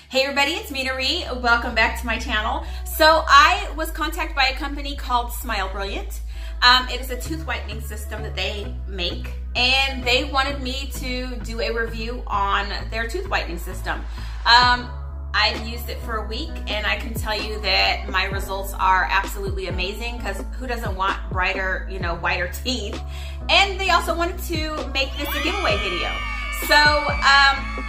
Hey everybody, it's menaree. Welcome back to my channel. So I was contacted by a company called Smile Brilliant. It is a tooth whitening system that they make, and they wanted me to do a review on their tooth whitening system. I've used it for a week, and I can tell you that my results are absolutely amazing, because who doesn't want brighter, whiter teeth? And they also wanted to make this a giveaway video. So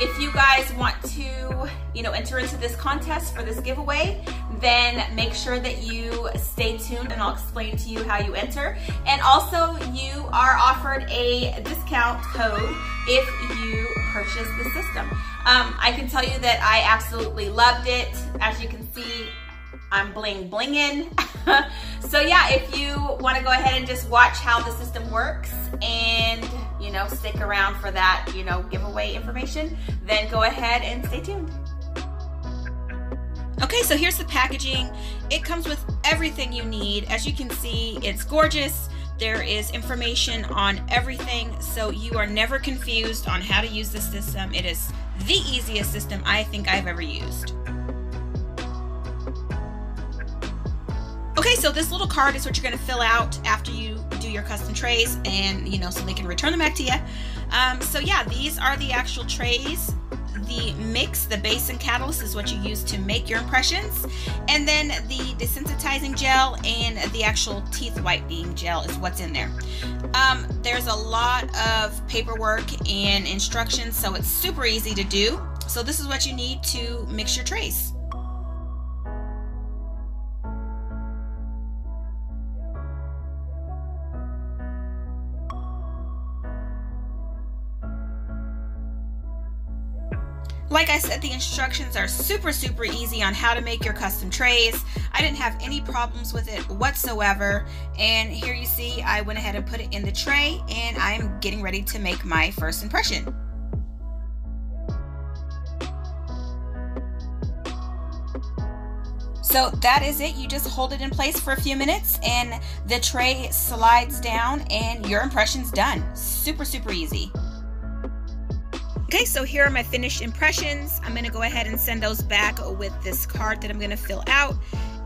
if you guys want to, enter into this contest for this giveaway, then make sure that you stay tuned and I'll explain to you how you enter. And also you are offered a discount code if you purchase the system. I can tell you that I absolutely loved it. As you can see, I'm bling blinging. So yeah, if you want to go ahead and just watch how the system works and stick around for that giveaway information, then go ahead and stay tuned. Okay, so here's the packaging. It comes with everything you need. As you can see, it's gorgeous. There is information on everything, so you are never confused on how to use this system. It is the easiest system I think I've ever used. Okay, so this little card is what you're going to fill out after you do your custom trays, and so they can return them back to you. So yeah, these are the actual trays. The mix, the base and catalyst, is what you use to make your impressions, and then the desensitizing gel and the actual teeth whitening gel is what's in there. There's a lot of paperwork and instructions, so it's super easy to do. So this is what you need to mix your trays. Like I said, the instructions are super easy on how to make your custom trays. I didn't have any problems with it whatsoever. And here you see, I went ahead and put it in the tray, and I'm getting ready to make my first impression. So that is it. You just hold it in place for a few minutes and the tray slides down and your impression's done. Super easy. Okay, so here are my finished impressions. I'm gonna go ahead and send those back with this card that I'm gonna fill out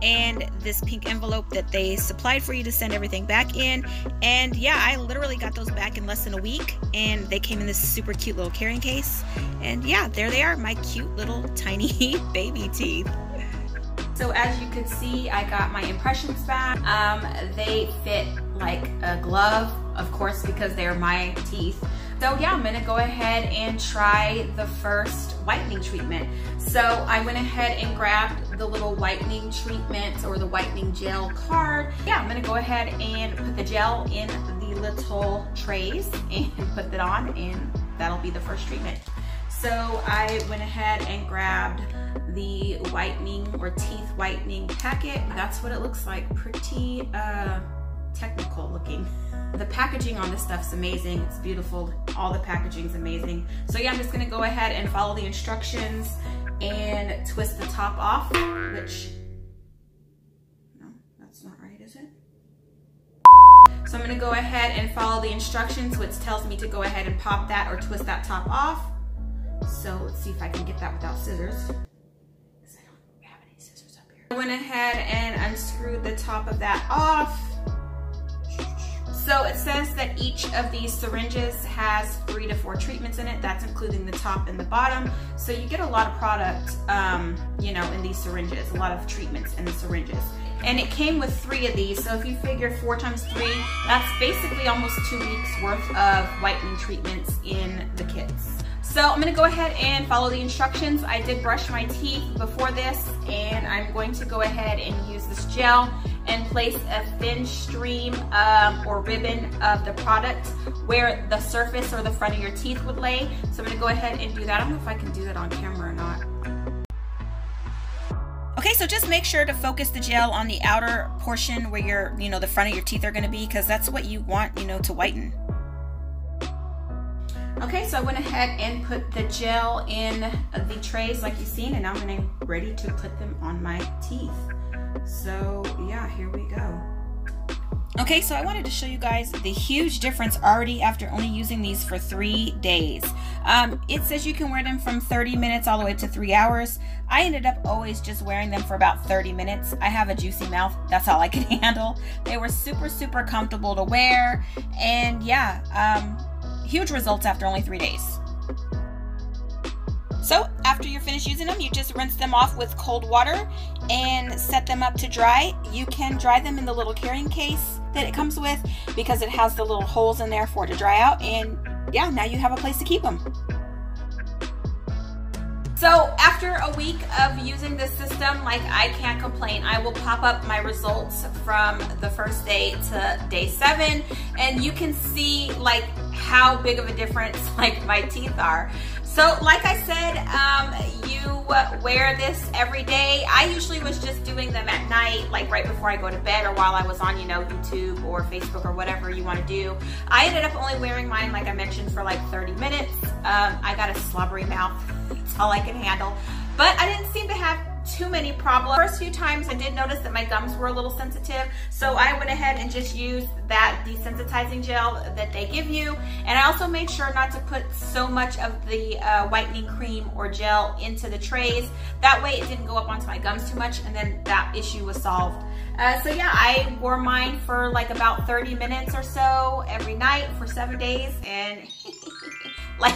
and this pink envelope that they supplied for you to send everything back in. And yeah, I literally got those back in less than a week, and they came in this super cute little carrying case. And yeah, there they are, my cute little tiny baby teeth. So as you can see, I got my impressions back. They fit like a glove, of course, because they're my teeth. So yeah, I'm gonna go ahead and try the first whitening treatment. So I went ahead and grabbed the little whitening treatment or the whitening gel card. Yeah, I'm gonna go ahead and put the gel in the little trays and put that on, and that'll be the first treatment. So I went ahead and grabbed the whitening or teeth whitening packet. That's what it looks like. Pretty technical looking. The packaging on this stuff's amazing. It's beautiful. All the packaging's amazing. So yeah, I'm just gonna go ahead and follow the instructions and twist the top off, which, no, that's not right, is it? So I'm gonna go ahead and follow the instructions, which tells me to go ahead and pop that or twist that top off. So let's see if I can get that without scissors, because I don't have any scissors up here. I went ahead and unscrewed the top of that off. So it says that each of these syringes has 3 to 4 treatments in it. That's including the top and the bottom. So you get a lot of product, in these syringes, a lot of treatments in the syringes. And it came with 3 of these. So if you figure 4 times 3, that's basically almost 2 weeks worth of whitening treatments in the kits. So I'm gonna go ahead and follow the instructions. I did brush my teeth before this, and I'm going to go ahead and use this gel and place a thin stream or ribbon of the product where the surface or the front of your teeth would lay. So I'm gonna go ahead and do that. I don't know if I can do that on camera or not. Okay, so just make sure to focus the gel on the outer portion where your, the front of your teeth are gonna be, because that's what you want, to whiten. Okay, so I went ahead and put the gel in the trays like you've seen, and now I'm ready to put them on my teeth. So yeah, here we go. Okay, so I wanted to show you guys the huge difference already after only using these for 3 days. It says you can wear them from 30 minutes all the way to 3 hours. I ended up always just wearing them for about 30 minutes. I have a juicy mouth. That's all I can handle. They were super, super comfortable to wear. And yeah, huge results after only 3 days. So after you're finished using them, you just rinse them off with cold water and set them up to dry. You can dry them in the little carrying case that it comes with because it has the little holes in there for it to dry out. And yeah, now you have a place to keep them. So after a week of using this system, like, I can't complain. I will pop up my results from the first day to day 7, and you can see like how big of a difference like my teeth are. So like I said, you wear this every day. I usually was just doing them at night, like right before I go to bed, or while I was on, you know, YouTube or Facebook or whatever you want to do. I ended up only wearing mine, like I mentioned, for like 30 minutes. I got a slobbery mouth. That's all I can handle. But I didn't seem to have too many problems. First few times I did notice that my gums were a little sensitive, so I went ahead and just used that desensitizing gel that they give you. And I also made sure not to put so much of the whitening cream or gel into the trays. That way it didn't go up onto my gums too much, and then that issue was solved. So yeah, I wore mine for like about 30 minutes or so every night for 7 days, and like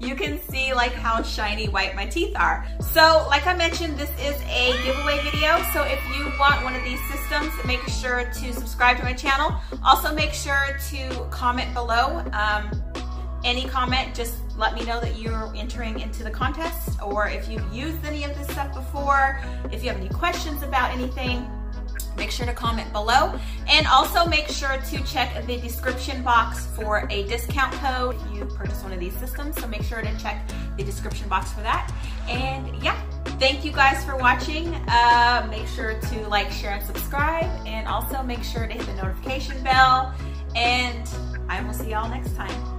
you can see like how shiny white my teeth are. So like I mentioned, this is a giveaway video, so if you want one of these systems, make sure to subscribe to my channel. Also make sure to comment below. Any comment, just let me know that you're entering into the contest, or if you've used any of this stuff before, if you have any questions about anything, make sure to comment below. And also make sure to check the description box for a discount code if you purchase one of these systems. So make sure to check the description box for that. And yeah, thank you guys for watching. Make sure to like, share, and subscribe. And also make sure to hit the notification bell. And I will see y'all next time.